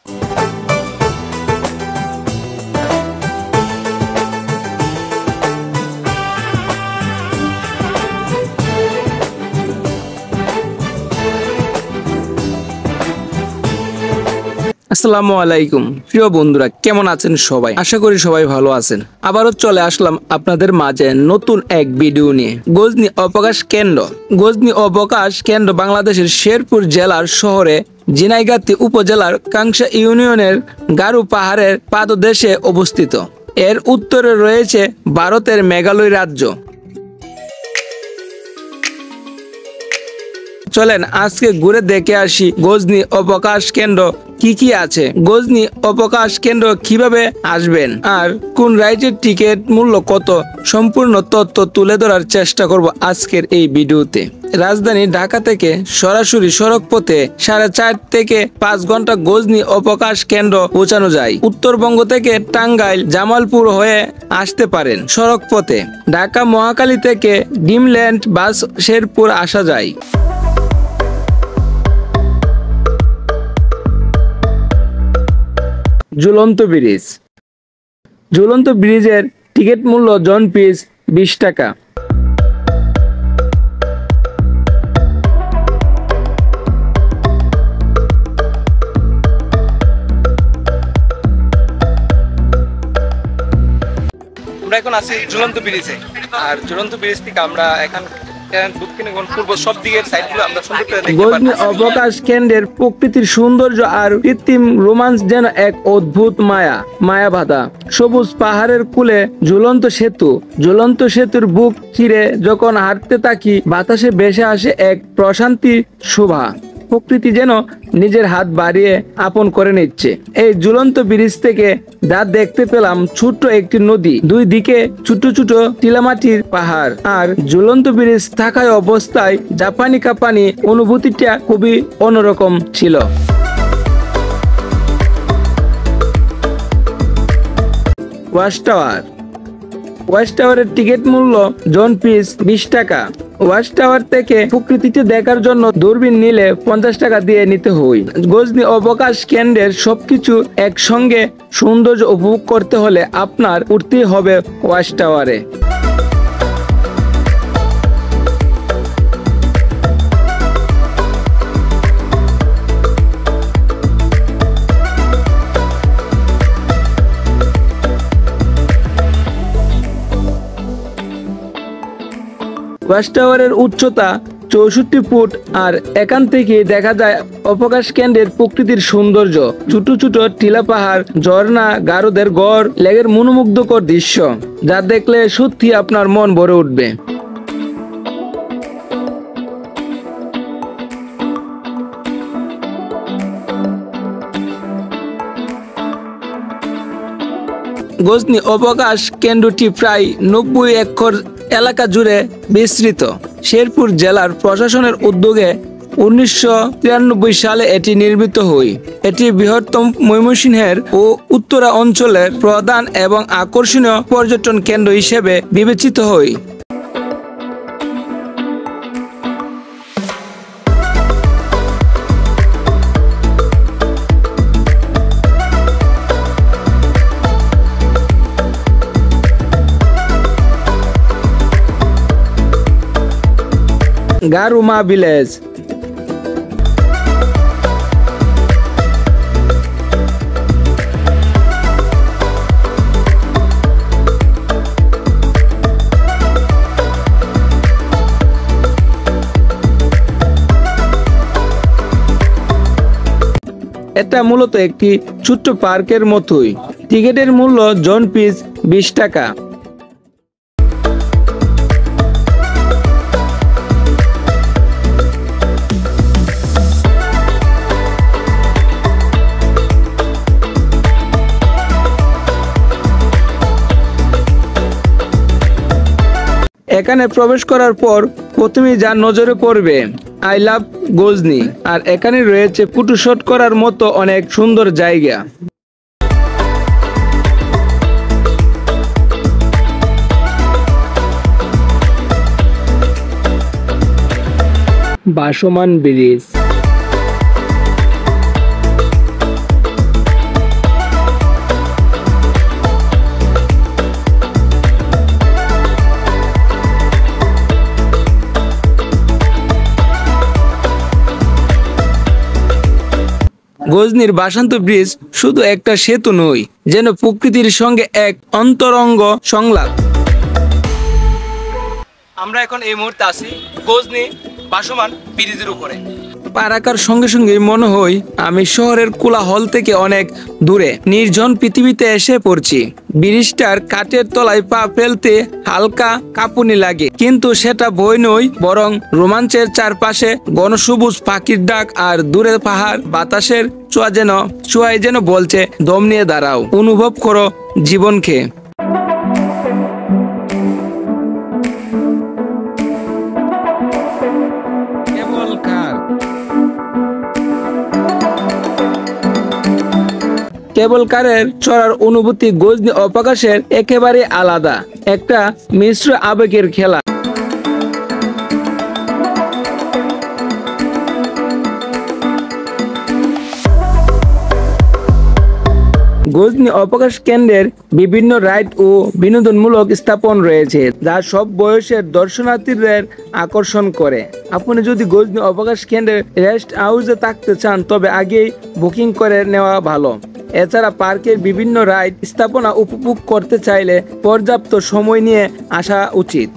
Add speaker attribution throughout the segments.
Speaker 1: আসসালামু আলাইকুম প্রিয় বন্ধুরা, কেমন আছেন সবাই? আশা করি সবাই ভালো আছেন। আবারও চলে আসলাম আপনাদের মাঝে নতুন এক ভিডিও নিয়ে। গজনী অবকাশ কেন্দ্র। গজনী অবকাশ কেন্দ্র বাংলাদেশের শেরপুর জেলার শহরে ঝিনাইগাতি উপজেলার কাংসা ইউনিয়নের গারু পাহাড়ের পাদদেশে অবস্থিত। এর উত্তরে রয়েছে ভারতের মেঘালয় রাজ্য। চলেন আজকে ঘুরে দেখে আসি গজনী অবকাশ কেন্দ্র কি আছে, গজনী অবকাশ কেন্দ্র কিভাবে আসবেন আর কোন রাইডের টিকিট মূল্য কত, সম্পূর্ণ তথ্য তুলে ধরার চেষ্টা করব আজকের এই ভিডিওতে। রাজধানী ঢাকা থেকে সরাসরি সড়ক পথে 4.5 থেকে 5 ঘন্টা গজনী অবকাশ কেন্দ্র পৌঁছানো যায়। উত্তরবঙ্গ থেকে টাঙ্গাইল জামালপুর হয়ে আসতে পারেন সড়ক পথে। ঢাকা মহাখালী থেকে ডিমল্যান্ড বাস শেরপুর আসা যায়। ঝুলন্ত ব্রিজ। ঝুলন্ত ব্রিজের টিকিট মূল্য জন পিস 20 টাকা। আমরা এখন আছি ঝুলন্ত ব্রিজে, আর ঝুলন্ত ব্রিজ থেকে আমরা এখন গজনী অবকাশ কেন্দ্রের প্রকৃতির সৌন্দর্য আর কৃত্রিম রোমাঞ্চ যেন এক অদ্ভুত মায়া বাঁধা। সবুজ পাহাড়ের কূলে ঝুলন্ত সেতু। ঝুলন্ত সেতুর বুক চিরে যখন হাঁটতে থাকি, বাতাসে ভেসে আসে এক প্রশান্তি শোভা। প্রকৃতি যেন নিজের হাত বাড়িয়ে আপন করে নিচ্ছে। এই ঝুলন্ত ব্রিজ থেকে যা দেখতে পেলাম ছোট্ট একটি নদী, দুই দিকে ছোট ছোট টিলামাটির পাহাড়, আর ঝুলন্ত ব্রিজ থাকায় অবস্থায় জাপানি কাঁপানি অনুভূতিটা খুবই অন্যরকম ছিল। Watch tower. ওয়াচ টাওয়ারের টিকিট মূল্য জন পিস 20 টাকা। ওয়াচ টাওয়ার থেকে প্রকৃতিতে দেখার জন্য দূরবীন নিলে 50 টাকা দিয়ে নিতে হয়। গজনী অবকাশ কেন্দ্রের সবকিছু একসঙ্গে সৌন্দর্য উপভোগ করতে হলে আপনার উঠতেই হবে ওয়াচ টাওয়ারে। ওয়াচ টাওয়ারের উচ্চতা 64 ফুট, আর এখান থেকে দেখা যায় অবকাশ কেন্দ্রের প্রকৃতির সৌন্দর্য। ছোট ছোট টিলা পাহাড়, ঝর্ণা, গারুদের গড়, লেগের মনোমুগ্ধকর দৃশ্য, যা দেখলে সত্যি আপনার মন ভরে উঠবে। গজনী অবকাশ কেন্দ্রটি প্রায় 90 একর এলাকা জুড়ে বিস্তৃত। শেরপুর জেলার প্রশাসনের উদ্যোগে 1993 সালে এটি নির্মিত হয়। এটি বৃহত্তম ময়মনসিংহের ও উত্তরা অঞ্চলের প্রধান এবং আকর্ষণীয় পর্যটন কেন্দ্র হিসেবে বিবেচিত হয়। গারুমা ভিলেজ। এটা মূলত একটি ছোট্ট পার্কের মতোই। টিকিটের মূল্য জন পিস 20 টাকা। এখানে প্রবেশ করার পর প্রথমেই যা নজরে পড়বে আই লাভ গজনী, আর এখানে রয়েছে ফটোশুট করার মতো অনেক সুন্দর জায়গা। ভাসমান ব্রিজ। গজনীর বাসান্ত ব্রিজ শুধু একটা সেতু নয়, যেন প্রকৃতির সঙ্গে এক অন্তরঙ্গ সংলাপ। আমরা এখন এই মুহূর্তে আছি গজনী ভাসমান ব্রিজের উপরে। পা রাখার সঙ্গে সঙ্গে মনে হয় আমি শহরের কোলাহল থেকে অনেক দূরে নির্জন পৃথিবীতে এসে পড়ছি। ব্রিজটার কাঠের তলায় পা ফেলতে হালকা কাঁপুনি লাগে, কিন্তু সেটা ভয় নয়, বরং রোমাঞ্চের। চারপাশে ঘনসবুজ পাখির ডাক আর দূরে পাহাড়, বাতাসের ছোঁয়ায় যেন বলছে দম নিয়ে দাঁড়াও, অনুভব করো জীবনকে। কেবল কারের চড়ার অনুভূতি গজনী অবকাশের একেবারে আলাদা, একটা মিশ্র আবেগের খেলা। গজনী অবকাশ কেন্দ্রের বিভিন্ন রাইড ও বিনোদনমূলক স্থাপন রয়েছে, যা সব বয়সের দর্শনার্থীদের আকর্ষণ করে। আপনি যদি গজনী অবকাশ কেন্দ্রের রেস্ট হাউসে থাকতে চান, তবে আগেই বুকিং করে নেওয়া ভালো। এছাড়া পার্কের বিভিন্ন রাইড স্থাপনা উপভোগ করতে চাইলে পর্যাপ্ত সময় নিয়ে আসা উচিত।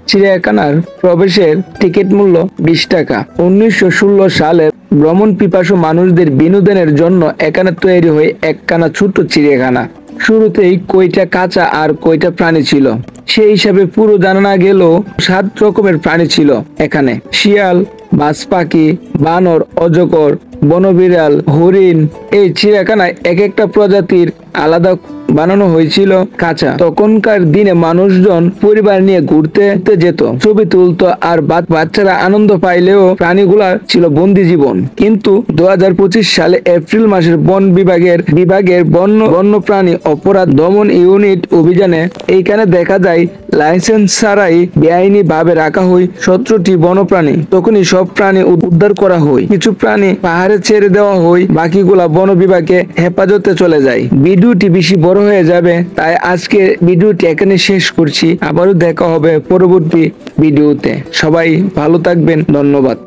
Speaker 1: চিড়িয়াখানার প্রবেশের টিকিট মূল্য 20 টাকা। 1916 সালে ভ্রমণ পিপাসু মানুষদের বিনোদনের জন্য এখানে তৈরি হয় একখানা ছোট্ট চিড়িয়াখানা। শুরুতেই কয়টা কাঁচা আর কয়টা প্রাণী ছিল সেই হিসাবে পুরো জানা না গেলেও 7 রকমের প্রাণী ছিল এখানে। শিয়াল, বাজ পাখি, বানর, অজগর, বনবিড়াল, হরিণ। এই চিড়িয়াখানায় এক একটা প্রজাতির আলাদা বানানো হয়েছিল কাঁচা। তখনকার দিনে মানুষজন পরিবার নিয়ে ঘুরতে যেত, ছবি তুলতো, আর বাচ্চারা আনন্দ পাইলেও প্রাণীগুলা ছিল বন্দি জীবন। কিন্তু 2025 সালে এপ্রিল মাসের বন বিভাগের বন্য প্রাণী অপরাধ দমন ইউনিট অভিযানে এইখানে দেখা যায় লাইসেন্স ছাড়াই বেআইনি ভাবে রাখা হয় 17টি বন্যপ্রাণী। তখনই সব প্রাণী উদ্ধার করা হয়, কিছু প্রাণী পাহাড়ে ছেড়ে দেওয়া হয়, বাকিগুলা বন বিভাগে হেফাজতে চলে যায়। ভিডিওটি বেশি বড় হয়ে যাবে, তাই আজকে ভিডিওটি এখানে শেষ করছি। আবারও দেখা হবে পরবর্তী ভিডিওতে। সবাই ভালো থাকবেন, ধন্যবাদ।